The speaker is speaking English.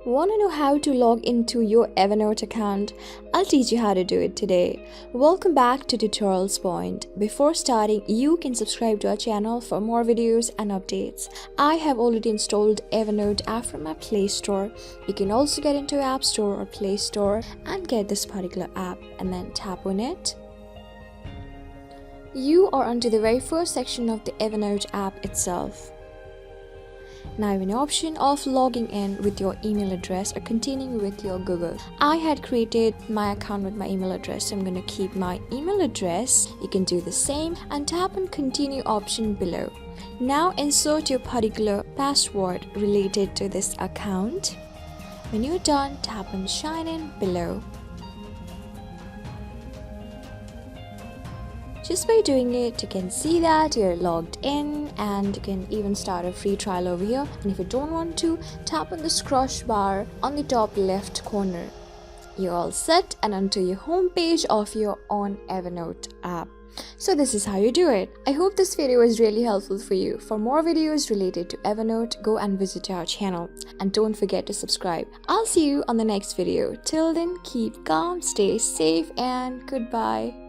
Want to know how to log into your Evernote account? I'll teach you how to do it today. Welcome back to Tutorials Point. Before starting, you can subscribe to our channel for more videos and updates. I have already installed Evernote app from my Play Store. You can also get into App Store or Play Store and get this particular app and then tap on it. You are onto the very first section of the Evernote app itself. Now you have an option of logging in with your email address or continuing with your Google. I had created my account with my email address, so I'm going to keep my email address. You can do the same and tap on continue option below. Now insert your particular password related to this account. When you're done, tap on sign in below. Just by doing it, you can see that you're logged in and you can even start a free trial over here. And if you don't want to, tap on the scratch bar on the top left corner. You're all set and onto your home page of your own Evernote app. So this is how you do it. I hope this video is really helpful for you. For more videos related to Evernote, go and visit our channel. And don't forget to subscribe. I'll see you on the next video. Till then, keep calm, stay safe, and goodbye.